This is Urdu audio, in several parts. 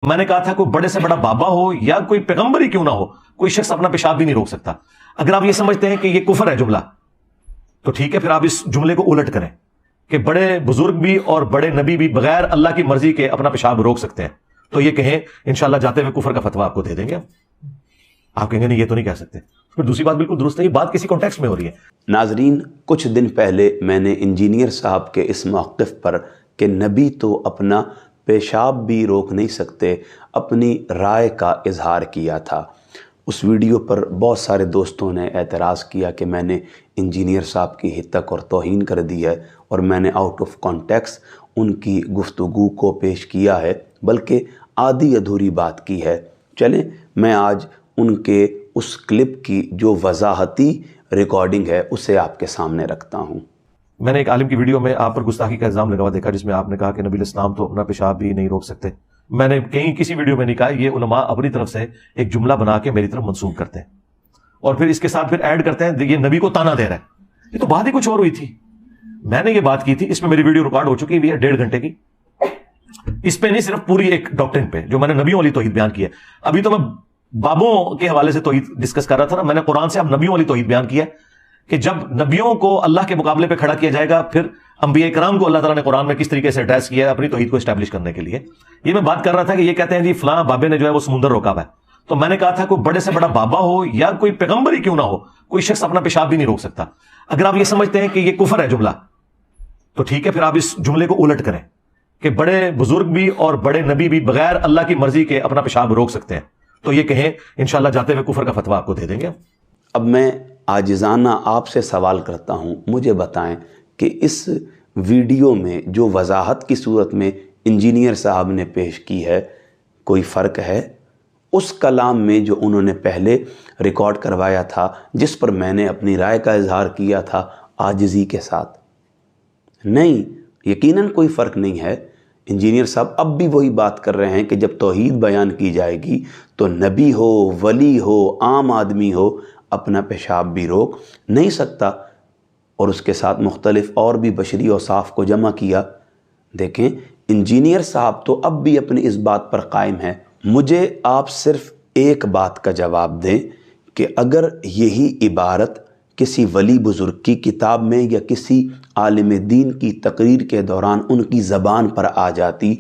میں نے کہا تھا کوئی بڑے سے بڑا بابا ہو یا کوئی پیغمبر ہی کیوں نہ ہو، کوئی شخص اپنا پیشاب بھی نہیں روک سکتا۔ اگر آپ یہ سمجھتے ہیں کہ یہ کفر ہے جملہ، تو ٹھیک ہے، پھر آپ اس جملے کو الٹ کریں کہ بڑے بزرگ بھی اور بڑے نبی بھی بغیر اللہ کی مرضی کے اپنا پیشاب روک سکتے ہیں، تو یہ کہیں انشاءاللہ جاتے ہوئے کفر کا فتویٰ آپ کو دے دیں گے۔ آپ کہیں گے نہیں یہ تو نہیں کہہ سکتے، پھر دوسری بات بالکل درست ہے، یہ بات کسی کانٹیکسٹ میں ہو رہی ہے۔ ناظرین، کچھ دن پہلے میں نے انجینئر صاحب کے اس موقف پر کہ نبی تو اپنا پیشاب بھی روک نہیں سکتے اپنی رائے کا اظہار کیا تھا۔ اس ویڈیو پر بہت سارے دوستوں نے اعتراض کیا کہ میں نے انجینئر صاحب کی حتک اور توہین کر دی ہے اور میں نے آؤٹ آف کانٹیکسٹ ان کی گفتگو کو پیش کیا ہے، بلکہ آدھی ادھوری بات کی ہے۔ چلیں میں آج ان کے اس کلپ کی جو وضاحتی ریکارڈنگ ہے اسے آپ کے سامنے رکھتا ہوں۔ میں نے ایک عالم کی ویڈیو میں آپ پر گستاخی کا الزام لگا ہوا دیکھا، جس میں آپ نے کہا کہ نبی علیہ السلام تو اپنا پیشاب بھی نہیں روک سکتے۔ میں نے کہیں کسی ویڈیو میں نہیں کہا، یہ علماء اپنی طرف سے ایک جملہ بنا کے میری طرف منسوب کرتے ہیں اور پھر اس کے ساتھ پھر ایڈ کرتے ہیں یہ نبی کو تانا دے رہا ہے۔ یہ تو بات ہی کچھ اور ہوئی تھی، میں نے یہ بات کی تھی، اس میں میری ویڈیو ریکارڈ ہو چکی ہے 1.5 گھنٹے کی۔ اس پہ نہیں، صرف پوری ایک ڈاکٹرن پہ جو میں نے نبیوں والی توحید بیان کی ہے۔ ابھی تو میں بابوں کے حوالے سے توحید ڈسکس کر رہا تھا نا، میں نے قرآن سے اب نبیوں والی توحید بیان کی ہے کہ جب نبیوں کو اللہ کے مقابلے پہ کھڑا کیا جائے گا، پھر انبیاء کرام کو اللہ تعالیٰ نے قرآن میں کس طریقے سے ایڈریس کیا ہے اپنی توحید کو اسٹیبلش کرنے کے لیے۔ یہ میں بات کر رہا تھا کہ یہ کہتے ہیں جی فلاں بابے نے جو ہے وہ سمندر روکا ہوا ہے، تو میں نے کہا تھا کوئی بڑے سے بڑا بابا ہو یا کوئی پیغمبر ہی کیوں نہ ہو، کوئی شخص اپنا پیشاب بھی نہیں روک سکتا۔ اگر آپ یہ سمجھتے ہیں کہ یہ کفر ہے جملہ، تو ٹھیک ہے، پھر آپ اس جملے کو الٹ کریں کہ بڑے بزرگ بھی اور بڑے نبی بھی بغیر اللہ کی مرضی کے اپنا پیشاب روک سکتے ہیں، تو یہ کہیں انشاءاللہ جاتے ہوئے کفر کا فتویٰ آپ کو دے دیں گے۔ اب میں عاجزانہ آپ سے سوال کرتا ہوں، مجھے بتائیں کہ اس ویڈیو میں جو وضاحت کی صورت میں انجینئر صاحب نے پیش کی ہے، کوئی فرق ہے اس کلام میں جو انہوں نے پہلے ریکارڈ کروایا تھا، جس پر میں نے اپنی رائے کا اظہار کیا تھا عاجزی کے ساتھ؟ نہیں، یقیناً کوئی فرق نہیں ہے۔ انجینئر صاحب اب بھی وہی بات کر رہے ہیں کہ جب توحید بیان کی جائے گی تو نبی ہو، ولی ہو، عام آدمی ہو، اپنا پیشاب بھی روک نہیں سکتا، اور اس کے ساتھ مختلف اور بھی بشری اوصاف کو جمع کیا۔ دیکھیں، انجینئر صاحب تو اب بھی اپنی اس بات پر قائم ہے۔ مجھے آپ صرف ایک بات کا جواب دیں کہ اگر یہی عبارت کسی ولی بزرگ کی کتاب میں یا کسی عالم دین کی تقریر کے دوران ان کی زبان پر آ جاتی،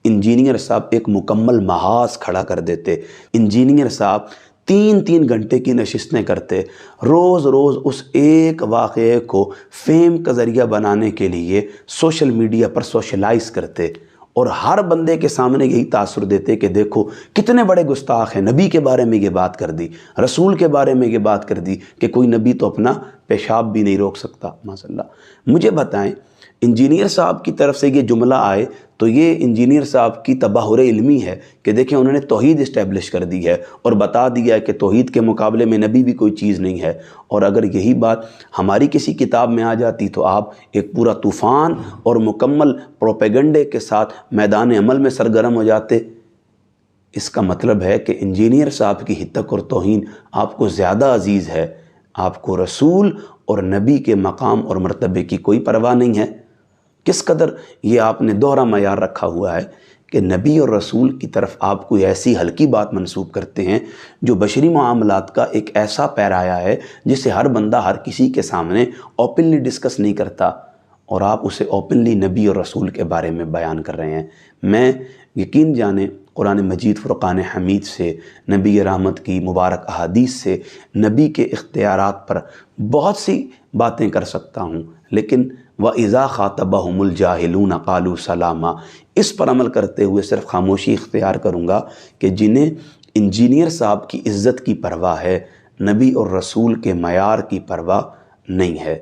انجینئر صاحب ایک مکمل محاذ کھڑا کر دیتے۔ انجینئر صاحب 3 گھنٹے کی نشستیں کرتے، روز روز اس ایک واقعے کو فیم کا ذریعہ بنانے کے لیے سوشل میڈیا پر سوشلائز کرتے، اور ہر بندے کے سامنے یہی تاثر دیتے کہ دیکھو کتنے بڑے گستاخ ہیں، نبی کے بارے میں یہ بات کر دی، رسول کے بارے میں یہ بات کر دی کہ کوئی نبی تو اپنا پیشاب بھی نہیں روک سکتا۔ ماشاءاللہ، مجھے بتائیں، انجینئر صاحب کی طرف سے یہ جملہ آئے تو یہ انجینئر صاحب کی تباہر علمی ہے کہ دیکھیں انہوں نے توحید اسٹیبلش کر دی ہے اور بتا دیا ہے کہ توحید کے مقابلے میں نبی بھی کوئی چیز نہیں ہے، اور اگر یہی بات ہماری کسی کتاب میں آ جاتی تو آپ ایک پورا طوفان اور مکمل پروپیگنڈے کے ساتھ میدان عمل میں سرگرم ہو جاتے۔ اس کا مطلب ہے کہ انجینئر صاحب کی حتک اور توہین آپ کو زیادہ عزیز ہے، آپ کو رسول اور نبی کے مقام اور مرتبے کی کوئی پرواہ نہیں ہے۔ کس قدر یہ آپ نے دوہرا معیار رکھا ہوا ہے کہ نبی اور رسول کی طرف آپ کوئی ایسی ہلکی بات منسوب کرتے ہیں جو بشری معاملات کا ایک ایسا پیرایا ہے جسے ہر بندہ ہر کسی کے سامنے اوپنلی ڈسکس نہیں کرتا، اور آپ اسے اوپنلی نبی اور رسول کے بارے میں بیان کر رہے ہیں۔ میں یقین جانیں قرآن مجید فرقان حمید سے، نبی رحمت کی مبارک احادیث سے، نبی کے اختیارات پر بہت سی باتیں کر سکتا ہوں، لیکن وَإِذَا خَاطَبَهُمُ الْجَاهِلُونَ قَالُوا سَلَامًا، اس پر عمل کرتے ہوئے صرف خاموشی اختیار کروں گا کہ جنہیں انجینئر صاحب کی عزت کی پرواہ ہے، نبی اور رسول کے معیار کی پرواہ نہیں ہے۔